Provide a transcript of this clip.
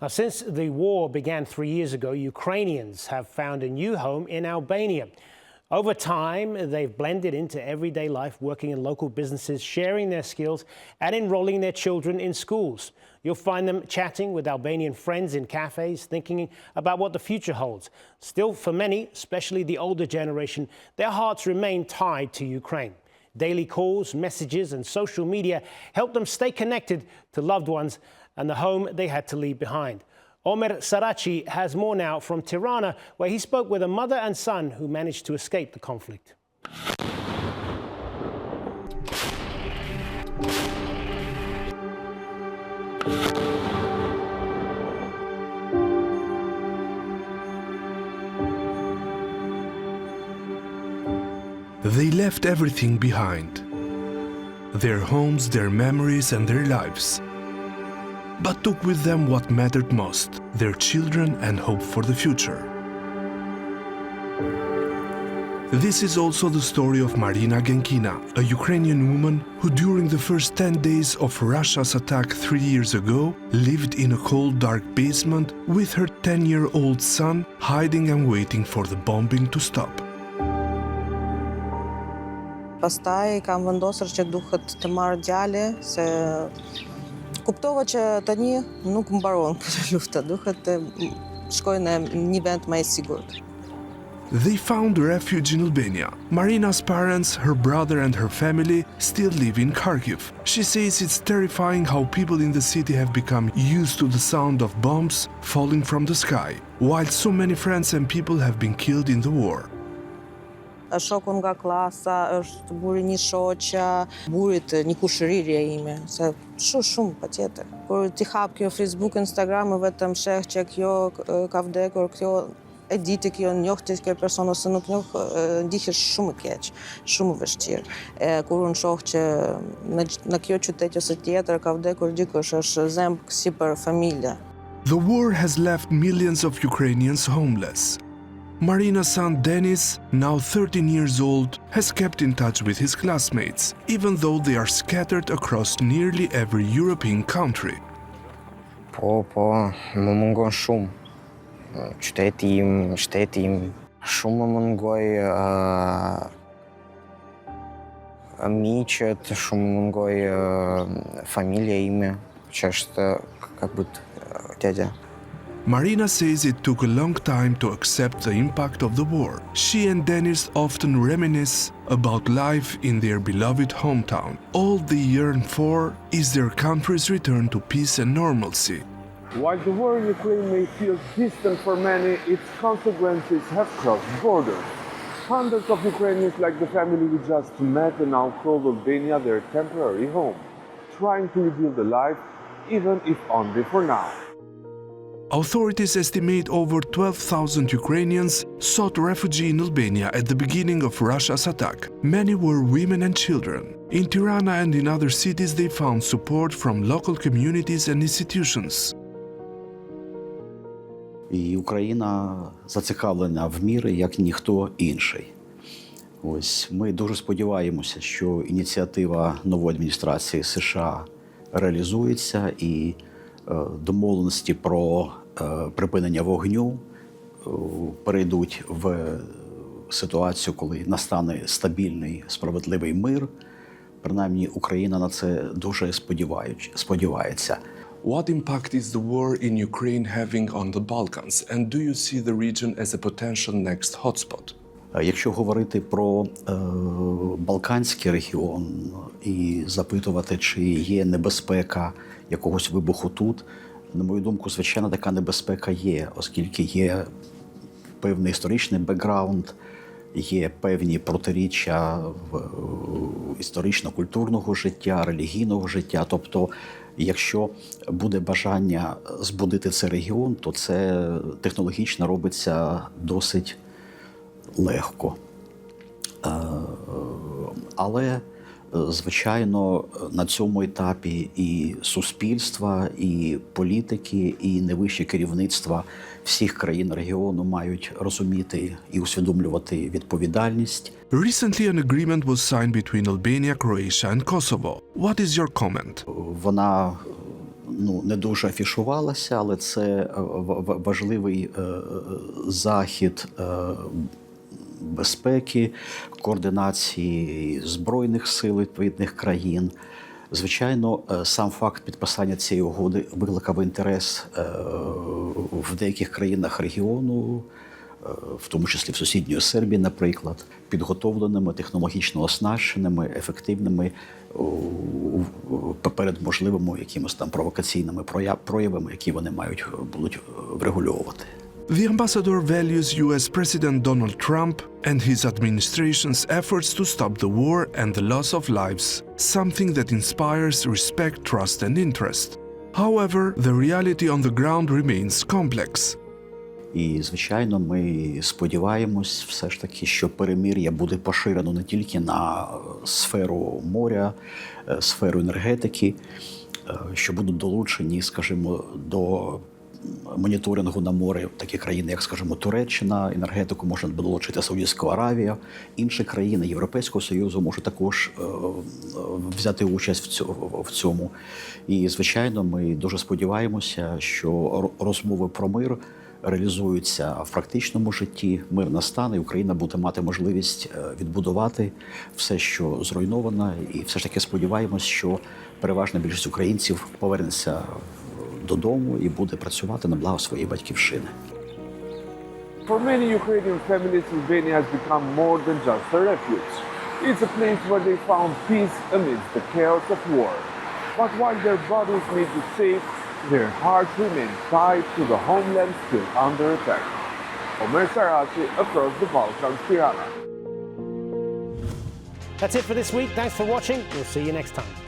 Now, since the war began 3 years ago, Ukrainians have found a new home in Albania. Over time, they've blended into everyday life, working in local businesses, sharing their skills and enrolling their children in schools. You'll find them chatting with Albanian friends in cafes, thinking about what the future holds. Still, for many, especially the older generation, their hearts remain tied to Ukraine. Daily calls, messages and social media help them stay connected to loved ones and the home they had to leave behind. Omer Sarachi has more now from Tirana, where he spoke with a mother and son who managed to escape the conflict. They left everything behind. Their homes, their memories and their lives. But took with them what mattered most, their children and hope for the future. This is also the story of Marina Genkina, a Ukrainian woman who during the first 10 days of Russia's attack 3 years ago lived in a cold, dark basement with her 10-year-old son, hiding and waiting for the bombing to stop. Pastaj kam vendosur që duhet të marr djalë se kuptova që tani nuk mbaron kjo luftë, duhet të shkoj në një vend më i sigurt. They found refuge in Albania. Marina's parents, her brother and her family still live in Kharkiv. She says it's terrifying how people in the city have become used to the sound of bombs falling from the sky, while so many friends and people have been killed in the war. Shoku nga klasa, është buri një shoqja, burit një kushërirje ime, se shumë patjetër. Kur ti hap kjo Facebook, Instagram, vetëm sheh që kjo ka vdekur, kjo e diti, kjo njohti kjo person ose nuk njoh, ndihesh shumë keq, shumë vështirë. Kur unë shoh që në kjo qytet ose tjetër ka vdekur dikush, është zemër si për familje. The war has left millions of Ukrainians homeless. Marina's son Denis, now 13 years old, has kept in touch with his classmates, even though they are scattered across nearly every European country. Po, më mungon shumë. Qyteti im, shteti im. Shumë më mungoj miqet, shumë më mungoj familja ime, që është как бы djadja. Marina says it took a long time to accept the impact of the war. She and Denis often reminisce about life in their beloved hometown. All they yearn for is their country's return to peace and normalcy. While the war in Ukraine may feel distant for many, its consequences have crossed borders. Hundreds of Ukrainians, like the family we just met, now call Albania their temporary home, trying to rebuild a life, even if only for now. Authorities estimate over 12,000 Ukrainians sought refuge in Albania at the beginning of Russia's attack. Many were women and children. In Tirana and in other cities they found support from local communities and institutions. І Україна зацікавлена в мирі, як ніхто інший. Ось ми дуже сподіваємося, що ініціатива нової адміністрації США реалізується і домовленості про припинення вогню перейдуть в ситуацію, коли настане стабільний, справедливий мир. Принаймні, Україна на це дуже сподівається. What impact is the war in Ukraine having on the Balkans, and do you see the region as a potential next hotspot? Якщо говорити про Балканський регіон і запитувати, чи є небезпека якогось вибуху тут, на мою думку, звичайно, така небезпека є, оскільки є певний історичний бекграунд, є певні протиріччя історично-культурного життя, релігійного життя. Тобто, якщо буде бажання збудити цей регіон, то це технологічно робиться досить легко. Але, звичайно, на цьому етапі і суспільства, і політики, і найвище керівництва всіх країн регіону мають розуміти і усвідомлювати відповідальність. Recently an agreement was signed between Albania, Croatia and Kosovo. What is your comment? Вона не дуже афішувалася, але це важливий захід безпеки, координації збройних сил відповідних країн. Звичайно, сам факт підписання цієї угоди викликав інтерес в деяких країнах регіону, в тому числі в сусідньої Сербії, наприклад, підготовленими, технологічно оснащеними, ефективними перед можливими якимось там провокаційними проявами, які вони будуть врегульовувати. The ambassador values US President Donald Trump and his administration's efforts to stop the war and the loss of lives, something that inspires respect, trust and interest. However, the reality on the ground remains complex. І, звичайно, ми сподіваємось все ж таки, що перемир'я буде поширено не тільки на сферу моря, сферу енергетики, що будуть долучені, скажімо, до моніторингу на море такі країни, як, скажімо, Туреччина, енергетику можна долучити Саудівська Аравія, інші країни Європейського Союзу можуть також взяти участь в цьому. І, звичайно, ми дуже сподіваємося, що розмови про мир реалізуються в практичному житті, мир настане, і Україна буде мати можливість відбудувати все, що зруйновано, і все ж таки сподіваємось, що переважна більшість українців повернеться додому і буде працювати на благо своєї батьківщини. For many Ukrainian families, Albania has become more than just a refuge. It's a place where they found peace amidst the chaos of war. But while their bodies may be safe, their hearts remain tied to the homeland still under attack. Omer Sarachi, across the Balkans, Tirana. That's it for this week. Thanks for watching. We'll see you next time.